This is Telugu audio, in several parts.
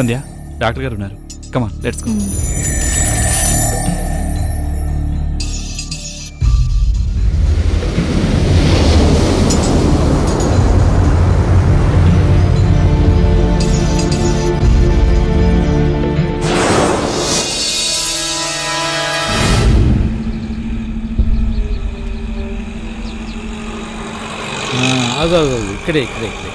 సంధ్య, డాక్టర్ గారు ఉన్నారు. కమాన్, లెట్స్ గో. ఇక్కడే ఇక్కడే ఇక్కడే.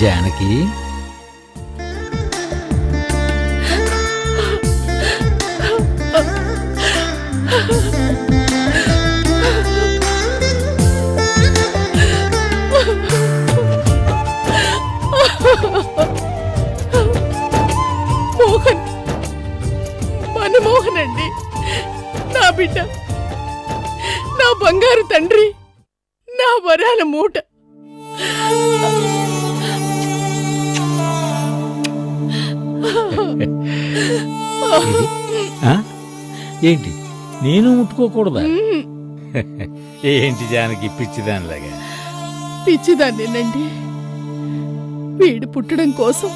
జానకి, మోహన్, మనమోహన్ అండి, నా బిడ్డ, నా బంగారు తండ్రి, నా వరాల మూట. ఏంటి నేను ముట్టుకోకూడదా? ఏంటి జానకి పిచ్చిదానిలాగా? పిచ్చిదాన్నేనండి. వీడు పుట్టడం కోసం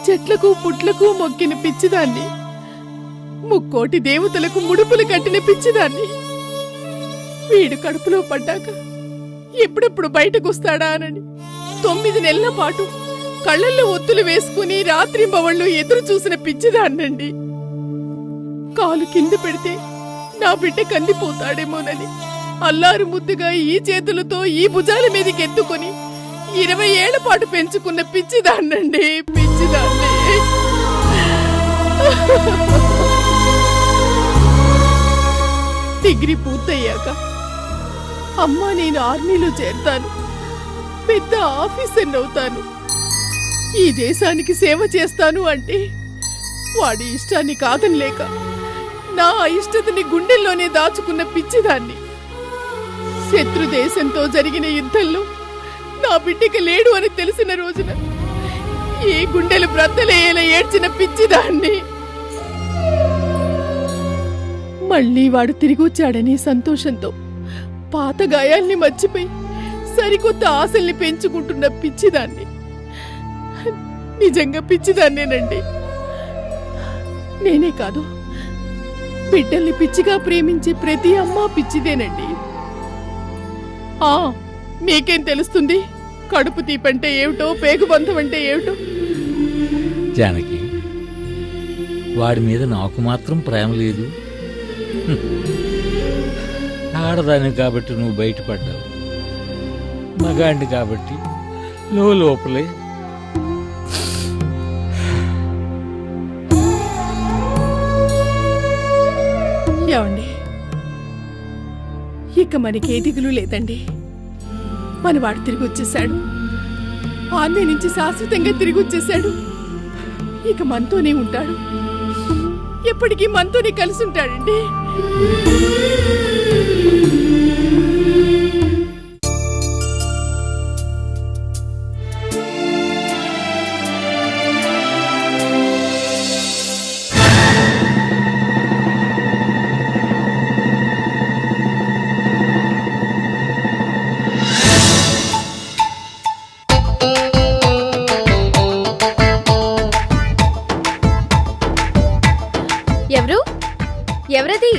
చెట్లకు పుట్లకు మొక్కిన పిచ్చిదాన్ని, ముక్కోటి దేవతలకు ముడుపులు కట్టిన పిచ్చిదాన్ని. వీడు కడుపులో పడ్డాక ఎప్పుడెప్పుడు బయటకొస్తాడా అని 9 నెలల పాటు కళ్ళల్లో ఒత్తులు వేసుకుని రాత్రింబవళ్ళు ఎదురు చూసిన పిచ్చిదాన్నండి. కాలు కింద పెడితే నా బిడ్డ కందిపోతాడేమోనని అల్లారు ముద్దుగా ఈ చేతులతో ఈ భుజాల మీదకి ఎత్తుకుని 20 ఏళ్ల పాటు పెంచుకున్న పిచ్చిదాన్నండి, పిచ్చిదాన్నే. డిగ్రీ పూర్తయ్యాక అమ్మా నేను ఆర్మీలో చేరతాను, పెద్ద ఆఫీసర్ అవుతాను, ఈ దేశానికి సేవ చేస్తాను అంటే వాడి ఇష్టాన్ని కాదనిలేక నా ఇష్టతని గుండెల్లోనే దాచుకున్న పిచ్చిదాన్ని. శత్రు దేశంతో జరిగిన యుద్ధంలో నా బిడ్డకి లేడు అని తెలిసిన రోజున ఏ గుండెలు బ్రద్దలేలా ఏడ్చిన పిచ్చిదాన్ని. మళ్ళీ వాడు తిరిగి వచ్చాడని సంతోషంతో పాత గాయాల్ని మర్చిపోయి సరికొత్త ఆశల్ని పెంచుకుంటున్న పిచ్చిదాన్ని. నిజంగా పిచ్చిదాన్నేనండి. నేనే కాదు, బిడ్డల్ని పిచ్చిగా ప్రేమించే ప్రతి అమ్మ పిచ్చిదేనండి. మీకేం తెలుస్తుంది కడుపు తీపంటే ఏమిటో, పేగుబంధం అంటే ఏమిటో? జానకి, వాడి మీద నాకు మాత్రం ప్రేమ లేదు. ఆడదాని కాబట్టి నువ్వు బయటపడ్డావు, మగాండి కాబట్టి లోపలే. ఏమండి, ఇక మనకి ఏ దిగులు లేదండి. మనవాడు తిరిగి వచ్చేసాడు, ఆర్మీ నుంచి శాశ్వతంగా తిరిగి వచ్చేసాడు. ఇక మనతోనే ఉంటాడు, ఎప్పటికీ మనతోనే కలిసి ఉంటాడండి. ఎవరది?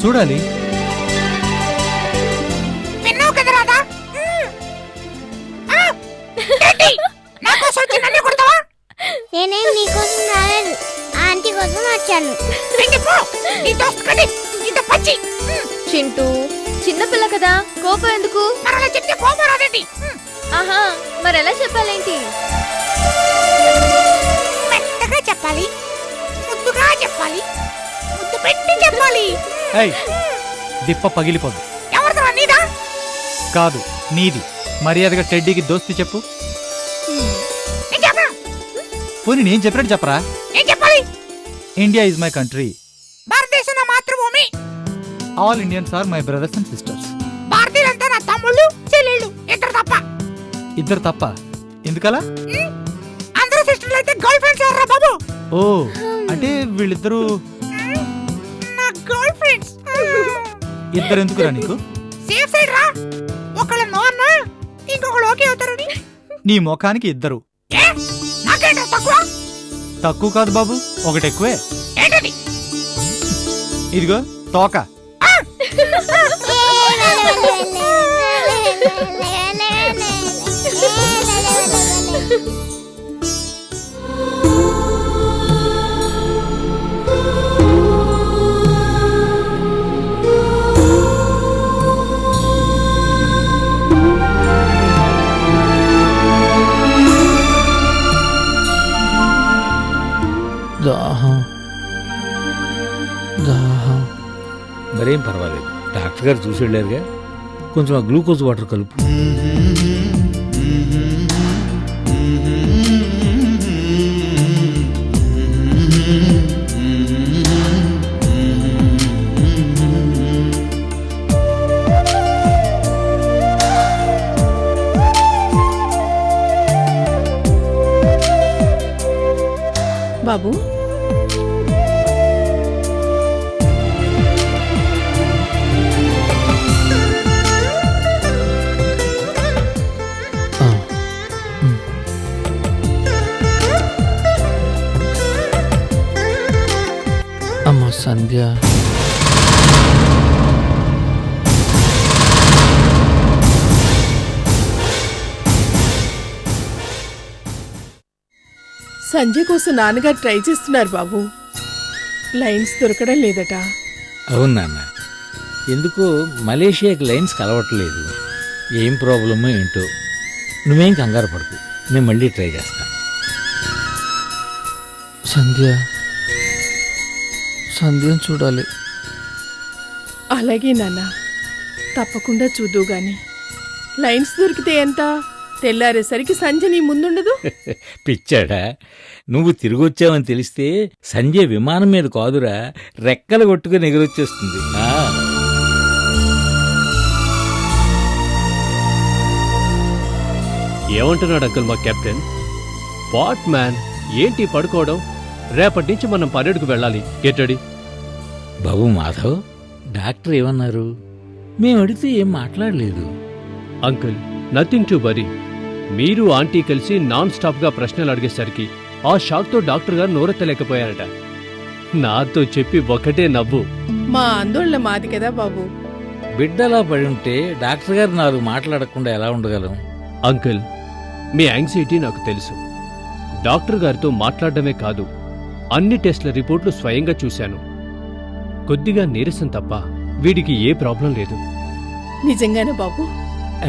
చూడాలి. విన్నావు కదా రాధా, నేనేం నీకోసం రాలేదు, ఆంటీ కోసం వచ్చాను. చింటూ చిన్నపిల్ల కదా, కోపం ఎందుకు? ఆహా, మరెలా చెప్పాలేంటి? మెత్తగా చెప్పాలి, ముద్దుగా చెప్పాలి, ముద్దు పెట్టి చెప్పాలి. దిప్ప పగిలిపోదు. ఎవరిదా నీదా? కాదు, నీది. మర్యాదగా టెడ్డీకి దోస్తి చెప్పు. పోనీ నేను చెప్పినట్టు చెప్పరా? ఏం చెప్పాలి? India is my country. భారతదేశం నా మాతృభూమి. All Indians are my brothers and sisters. భారతీయులంతా నా తమ్ముళ్ళు చెల్లెళ్ళు, ఇద్దరు తప్ప. ఇద్దరు తప్ప? ఎందుకలా? అందరూ సిస్టర్లు అయితే గర్ల్ ఫ్రెండ్స్ ఎవరా బాబు? ఓ, అంటే వీళ్ళిద్దరూ నా గర్ల్ ఫ్రెండ్స్. ఇద్దరు ఎందుకురా నీకు? సేఫ్ సైడ్ రా. ఒకళ్ళు నో అన్నా ఇంకొకళ్ళు ఓకే అవుతారని. నీ ముఖానికి ఇద్దరు. నాకేంటో తక్కువ? తక్కువ కాదు బాబు, ఒకటి ఎక్కువే. ఏంటది? ఇదిగో తోక. మరేం పర్వాలేదు, డాక్టర్ గారు చూసి వెళ్ళారుగా. కొంచెం ఆ గ్లూకోజ్ వాటర్ కలుపు. బాబు, అమ్మ సంధ్య, సంజయ్ కోసం నాన్నగారు ట్రై చేస్తున్నారు బాబు. లైన్స్ దొరకడం లేదట. అవును నాన్న, ఎందుకో మలేషియాకి లైన్స్ కలవట్లేదు. ఏం ప్రాబ్లమో ఏంటో. నువ్వేం కంగారు పడకు, నేను మళ్ళీ ట్రై చేస్తాను. సంధ్యను చూడాలి. అలాగే నాన్న, తప్పకుండా చూద్దు గాని. లైన్స్ దొరికితే ఎంత? తెల్లారేసరికి సంజయ్ నీ ముందుండదు. పిచ్చాడా, నువ్వు తిరిగొచ్చావని తెలిస్తే సంజయ్ విమానం మీద కాదురా, రెక్కలు కొట్టుకుని ఎగురొచ్చేస్తుంది. ఏమంటున్నాడు అంకుల్ మా కెప్టెన్? వాట్ మ్యాన్, ఏంటి పడుకోవడం? రేపటి నుంచి మనం పర్యటనకు వెళ్ళాలి. Get ready. బాబు మాధవ్, డాక్టర్ ఏమన్నారు? మేము అడిగితే ఏం మాట్లాడలేదు. Uncle, nothing to worry. మీరు ఆంటీ కలిసి నాన్ స్టాప్ గా ప్రశ్నలు అడిగేసరికి ఆ షాక్ తో డాక్టర్ గారు నోరెత్తలేకపోయారట. నాతో చెప్పి ఒకటే నవ్వు. మా ఆందోళన మాది కదా బాబు. బిడ్డలా పడి ఉంటే డాక్టర్ గారు 4 మాట్లాడకుండా ఎలా ఉండగలం? అంకుల్, మీ యాంగ్జైటీ నాకు తెలుసు. డాక్టర్ గారితో మాట్లాడడమే కాదు, అన్ని టెస్ట్ల రిపోర్ట్లు స్వయంగా చూశాను. కొద్దిగా నీరసం తప్ప వీడికి ఏ ప్రాబ్లం లేదు. నిజంగానే బాబు?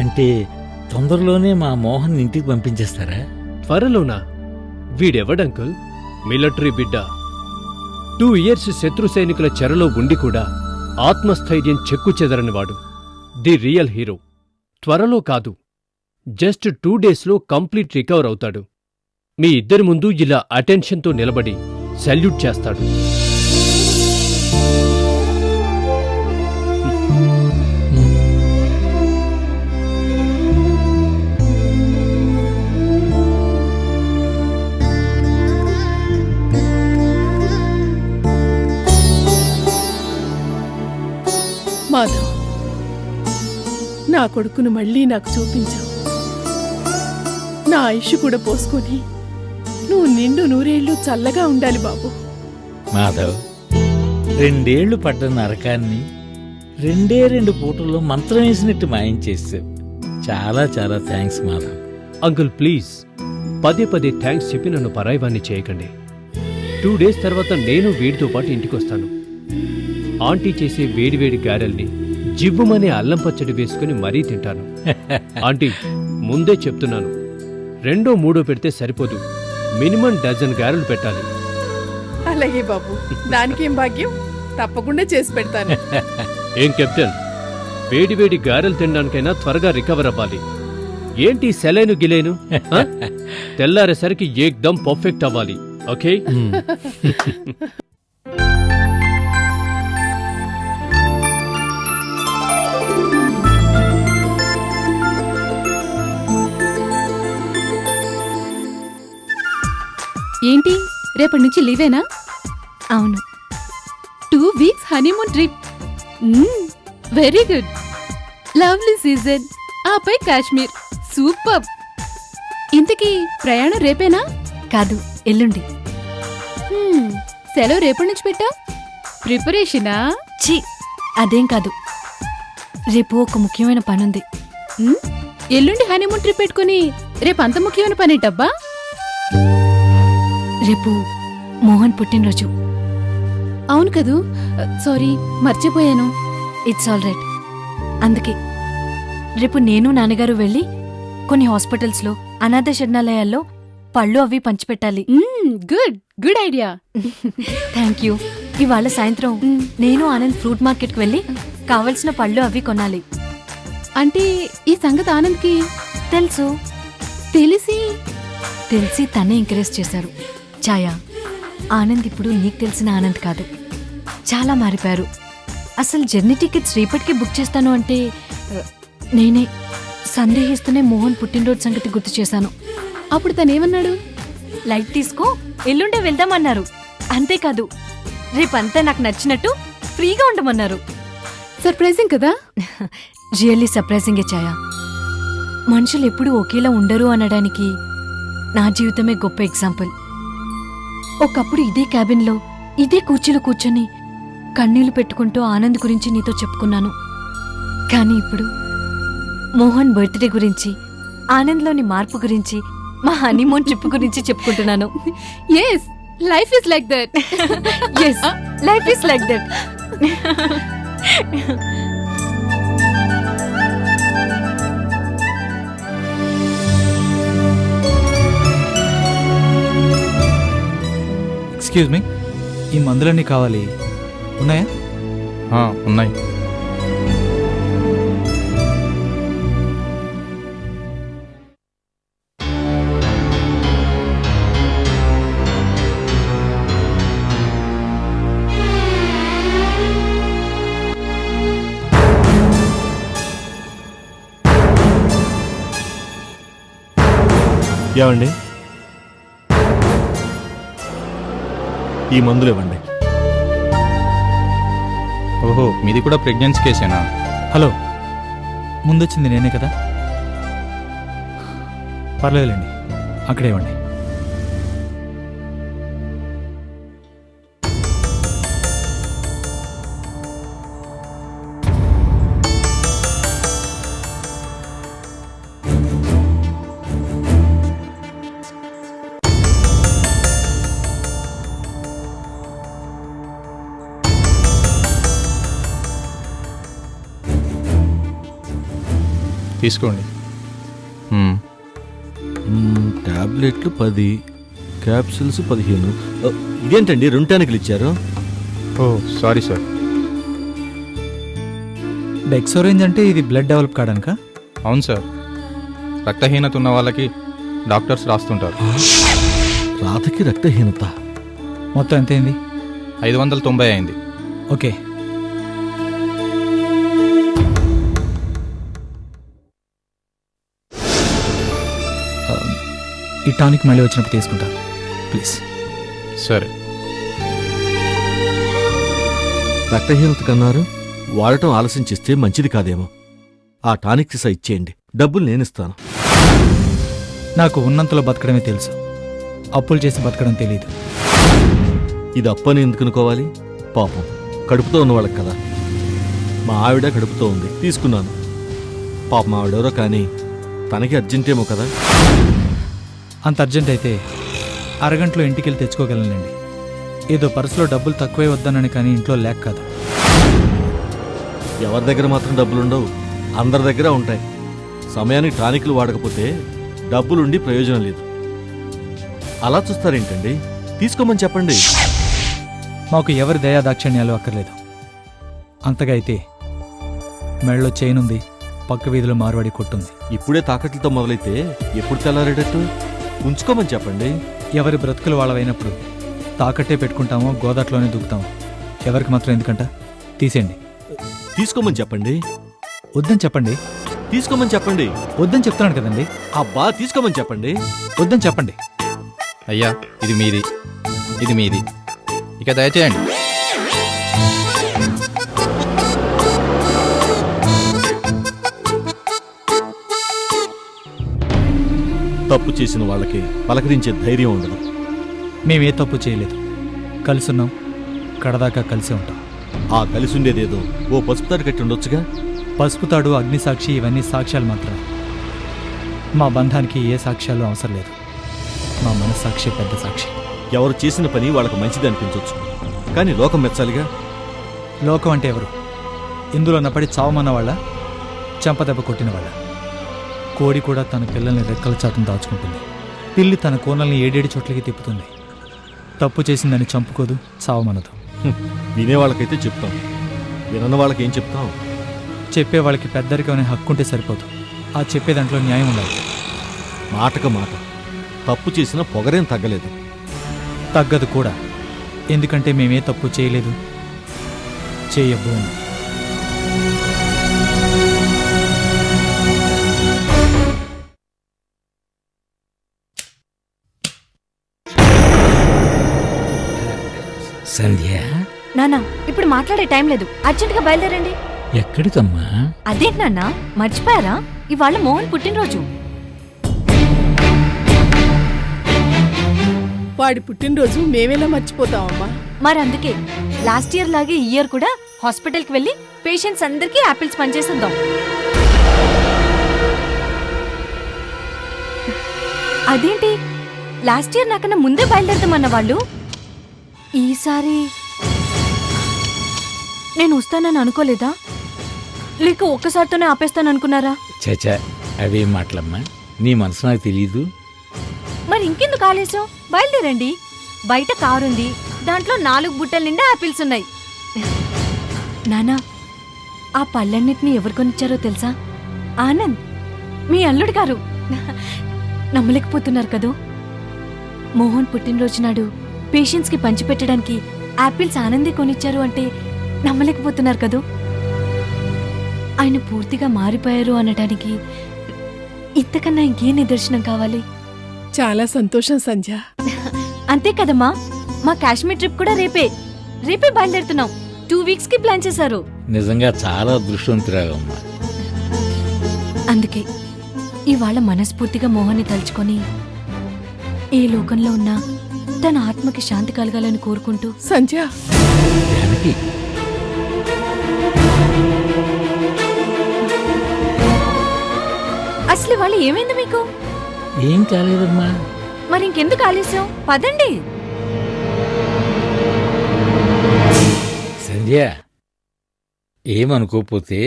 అంటే తొందరలోనే మా మోహన్ ఇంటికి పంపించేస్తారా? త్వరలోనా? వీడెవడంకుల్? మిలిటరీ బిడ్డ. 2 ఇయర్స్ శత్రు సైనికుల చెరలో ఉండి కూడా ఆత్మస్థైర్యం చెక్కు చెదరనివాడు. The real hero. త్వరలో కాదు, జస్ట్ 2 డేస్లో కంప్లీట్ రికవర్ అవుతాడు. మీ ఇద్దరి ముందు ఇలా అటెన్షన్తో నిలబడి సల్యూట్ చేస్తాడు. మాధవ్, నా కొడుకును మళ్ళీ నాకు చూపించావు. నా ఆయుష్ కూడా పోసుకొని నువ్వు నిండు 100 ఏళ్ళు చల్లగా ఉండాలి బాబు. మాధవ్, 2 ఏళ్లు పడ్డ నరకాన్ని 2 పూటల్లో మంత్రం వేసినట్టు మాయం చేసావు. చాలా చాలా థ్యాంక్స్ మాధవ్. అంకుల్ ప్లీజ్, పదే పదే థ్యాంక్స్ చెప్పి నన్ను పరాయివాన్ని చేయకండి. 2 డేస్ తర్వాత నేను వీడితో పాటు ఇంటికొస్తాను. ఆంటీ చేసే వేడివేడి గారెల్ని జివ్వుమనే అల్లం పచ్చడి వేసుకుని మరీ తింటాను. ఆంటీ, ముందే చెప్తున్నాను, 2, 3 పెడితే సరిపోదు, మినిమం డజన్ గారెలు పెట్టాలి. అలాగే బాబు, దానికేం భాగ్యం, తప్పకుండా చేసి పెడతాను. ఏం కెప్టెన్, వేడివేడి గారెలు తినడానికైనా త్వరగా రికవర్ అవ్వాలి. ఏంటి సెలైను గిలేను? తెల్లారేసరికి ఏక్దమ్ పర్ఫెక్ట్ అవ్వాలి. ఓకే? ఏంటి, రేపటి నుంచి లీవేనా? అవును, 2 weeks honeymoon trip. Very good. Lovely season, ఆపై కాశ్మీర్. సూపర్. ఇంతకీ ప్రయాణం రేపేనా? కాదు, ఎల్లుండి. సెలవు రేపటి నుంచి పెట్టా? ప్రిపరేషనా? ఛీ, అదేం కాదు. రేపు ఒక ముఖ్యమైన పనుంది. ఎల్లుండి హనీమూన్ ట్రిప్ పెట్టుకుని రేపు అంత ముఖ్యమైన పనేంటబ్బా? రేపు మోహన్ పుట్టినరోజు. అవును కదూ, సారీ మర్చిపోయాను. It's all right. అందుకే రేపు నేను నాన్నగారు వెళ్ళి కొన్ని హాస్పిటల్స్లో, అనాథ శరణాలయాల్లో పళ్ళు అవి పంచిపెట్టాలి. Good good idea. Thank you. ఇవాళ సాయంత్రం నేను ఆనంద్ ఫ్రూట్ మార్కెట్కి వెళ్ళి కావలసిన పళ్ళు అవి కొనాలి. అంటే ఈ సంగతి ఆనంద్కి తెలుసు? తెలిసి తనే ఎంకరేజ్ చేశారు. ఛాయా, ఆనంద్ ఇప్పుడు నీకు తెలిసిన ఆనంద్ కాదు, చాలా మారిపోయారు. అసలు జర్నీ టికెట్స్ రేపటికి బుక్ చేస్తాను అంటే నేనే సందేహిస్తూనే మోహన్ పుట్టినరోజు సంగతి గుర్తు చేశాను. అప్పుడు తనేమన్నాడు? లైట్ తీసుకో, ఎల్లుండే వెళ్దామన్నారు. అంతేకాదు, రేపంతా నాకు నచ్చినట్టు ఫ్రీగా ఉండమన్నారు. సర్ప్రైజింగ్ కదా? రియల్లీ సర్ప్రైజింగే ఛాయా. మనుషులు ఎప్పుడూ ఒకేలా ఉండరు అనడానికి నా జీవితమే గొప్ప ఎగ్జాంపుల్. ఒకప్పుడు ఇదే క్యాబిన్లో, ఇదే కుర్చీలో కూర్చొని కన్నీళ్లు పెట్టుకుంటూ ఆనంద్ గురించి నీతో చెప్పుకున్నాను. కానీ ఇప్పుడు మోహన్ బర్త్డే గురించి, ఆనంద్లోని మార్పు గురించి, మా హనీమూన్ ట్రిప్ గురించి చెప్పుకుంటున్నాను. yes, life is like that. yes, life is like that. Excuse me, ఈ మందులన్నీ కావాలి, ఉన్నాయా? ఉన్నాయి. ఏమండి, ఈ మందులు ఇవ్వండి. ఓహో, మీది కూడా ప్రెగ్నెన్సీ కేసేనా? హలో, ముందొచ్చింది నేనే కదా, పర్లేదులేండి, అక్కడే ఇవ్వండి. తీసుకోండి. టాబ్లెట్లు 10, క్యాప్సిల్స్ 15. ఇదేంటండి 2 టానిక్లు ఇచ్చారు? ఓ సారీ సార్. డెక్సోరేంజ్ అంటే ఇది బ్లడ్ డెవలప్ కావడానికా? అవును సార్, రక్తహీనత ఉన్న వాళ్ళకి డాక్టర్స్ రాస్తుంటారు. రాతకి రక్తహీనత. మొత్తం ఎంతైంది? 590 అయింది. ఓకే, ఈ టానిక్ మళ్ళీ వచ్చినప్పుడు తీసుకుంటాను ప్లీజ్. సరే. రక్తహీనత కన్నారు, వాడటం ఆలస్యం చేస్తే మంచిది కాదేమో. ఆ టానిక్ సీసా ఇచ్చేయండి, డబ్బులు నేనిస్తాను. నాకు ఉన్నంతలో బతకడమే తెలుసు, అప్పులు చేసి బతకడం తెలీదు. ఇది అప్పని ఎందుకు అనుకోవాలి? పాపం కడుపుతో ఉన్నవాళ్ళకి కదా. మా ఆవిడ కడుపుతో ఉంది, తీసుకున్నాను. పాపం ఆవిడెవరో కానీ తనకి అర్జెంటేమో కదా. అంత అర్జెంట్ అయితే అరగంటలో ఇంటికి వెళ్ళి తెచ్చుకోగలనండి. ఏదో పర్సులో డబ్బులు తక్కువే వద్దనని, కానీ ఇంట్లో లేక కాదు. ఎవరి దగ్గర మాత్రం డబ్బులుండవు, అందరి దగ్గర ఉంటాయి. సమయానికి టానిక్లు వాడకపోతే డబ్బులుండి ప్రయోజనం లేదు. అలా చూస్తారేంటండి? తీసుకోమని చెప్పండి. మాకు ఎవరి దయాదాక్షిణ్యాలు అక్కర్లేదు. అంతగా అయితే మెడలో చైనుంది, పక్క వీధిలో మార్వాడి కొట్టుంది. ఇప్పుడే తాకట్లతో మొదలైతే ఎప్పుడు తెల్లారేటట్టు? ఉంచుకోమని చెప్పండి. ఎవరి బ్రతుకులు వాళ్ళవైనప్పుడు తాకట్టే పెట్టుకుంటామో, గోదాట్లోనే దూకుతామో. ఎవరికి మాత్రం ఎందుకంట? తీసేయండి. తీసుకోమని చెప్పండి. వద్దని చెప్పండి. తీసుకోమని చెప్పండి. వద్దని చెప్తున్నాను కదండి. అబ్బా తీసుకోమని చెప్పండి. వద్దని చెప్పండి. అయ్యా, ఇది మీది, ఇది మీది, ఇక దయచేయండి. తప్పు చేసిన వాళ్ళకి పలకరించే ధైర్యం ఉండదు. మేమే తప్పు చేయలేదు. కలిసున్నాం, కడదాకా కలిసే ఉంటాం. ఆ కలిసి ఉండేదేదో ఓ పసుపు తాడు కట్టి ఉండొచ్చుగా. పసుపు తాడు, అగ్నిసాక్షి ఇవన్నీ సాక్ష్యాలు మాత్రమే. మా బంధానికి ఏ సాక్ష్యాలు అవసరం లేదు. మా మనస్సాక్షి పెద్ద సాక్షి. ఎవరు చేసిన పని వాళ్ళకు మంచిది అనిపించవచ్చు, కానీ లోకం మెచ్చాలిగా. లోకం అంటే ఎవరు? ఇందులో నపడి చావమన్న వాళ్ళ, చెంపదెబ్బ కొట్టిన వాళ్ళ. కోడి కూడా తన పిల్లల్ని రెక్కల చాటును దాచుకుంటుంది. పిల్లి తన కోనల్ని ఏడేడు చోట్లకి తిప్పుతుంది. తప్పు చేసిందని చంపుకోదు, చావమనదు. వినేవాళ్ళకైతే చెప్తాం, వినన్న వాళ్ళకి ఏం చెప్తాం? చెప్పే వాళ్ళకి పెద్దరికం అనే హక్కుంటే సరిపోదు. ఆ చెప్పే దాంట్లో న్యాయం ఉండాలి. మాటక మాట తప్పు చేసిన పొగరేం తగ్గలేదు. తగ్గదు కూడా. ఎందుకంటే మేమే తప్పు చేయలేదు, చేయబోము. సంధ్య, నానా, ఇప్పుడు మాట్లాడే టైం లేదు. అర్జెంటుగా బయలుదేరండి. ఎక్కడికమ్మా? అదేంటి నాన్న, మర్చిపోయారా? ఇవాళ మోహన్ పుట్టినరోజు. వాడి పుట్టినరోజు మేమేలా మర్చిపోతామమ్మా? మరి అందుకే లాస్ట్ ఇయర్ లాగే ఈ ఇయర్ కూడా హాస్పిటల్కి వెళ్ళి పేషెంట్స్ అందరికీ యాపిల్స్ పనిచేస్తుందాం. అదేంటి, లాస్ట్ ఇయర్ నాకన్నా ముందే బయలుదేరదామన్న వాళ్ళు ఈసారి నేను వస్తానని అనుకోలేదా? లేక ఒక్కసారితోనే ఆపేస్తాననుకున్నారా? చచా, అవేం మాటలమ్మా, నీ మనసు నాకు తెలీదు. మరి ఇంకెందుకు ఆలస్యం? బయలుదేరండి. బయట కారుంది, దాంట్లో 4 బుట్టల నిండా యాపిల్స్ ఉన్నాయి. నానా, ఆ పళ్ళన్నిటినీ ఎవరు కొనిచ్చారో తెలుసా? ఆనంద్, మీ అల్లుడు గారు. నమ్మలేకపోతున్నారు కదూ? మోహన్ పుట్టినరోజు నాడు పేషెంట్స్ కి పంచిపెట్టడానికి యాపిల్స్ ఆనందే కొనిచ్చారు అంటే నమ్మలేకపోతున్నారు కదూ? ఆయన పూర్తిగా మారిపోయారు అనడానికి ఇంతకన్నా ఇంకే నిదర్శనం కావాలి? చాలా సంతోషం సంధ్య. అంతే కదమ్మా, మా కాశ్మీర్ ట్రిప్ కూడా రేపే బయలుదేరుతున్నాం. 2 వీక్స్ కి ప్లాన్ చేశారు. నిజంగా చాలా అదృష్టవంతురాలమ్మా. అందుకే ఇవాళ మనస్ఫూర్తిగా మోహన్ని తలుచుకొని ఏ లోకంలో ఉన్నా తన ఆత్మకి శాంతి కలగాలని కోరుకుంటూ. సంధ్య, జానకి, అసలు వాళ్ళు ఏమైంది మీకు? ఏం కాలేదమ్మా. మరి ఇంకెందుకు ఆలస్యం? పదండి. సంధ్య, ఏమనుకోపోతే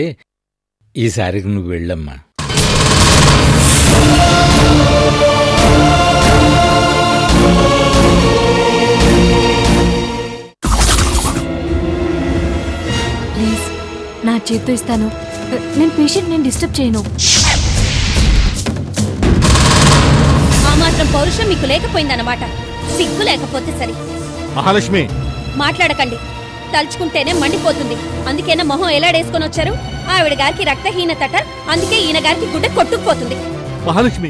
ఈసారికి నువ్వు వెళ్ళమ్మా. ప్లీజ్, నా చేత్తో ఇస్తాను. నేను పేషెంట్, నేను డిస్టర్బ్ చేయను. ఆ మాత్రం పౌరుషం మీకు లేకపోయిందన్నమాట. సిగ్గు లేకపోతే సరే. మహాలక్ష్మి, మాట్లాడకండి. తలుచుకుంటేనే మండిపోతుంది. అందుకేనా మొహం ఎలాడేసుకొని వచ్చారు? ఆవిడ గారికి రక్తహీనతట, అందుకే ఈయన గారికి గుడ్డ కొట్టుకుపోతుంది. మహాలక్ష్మి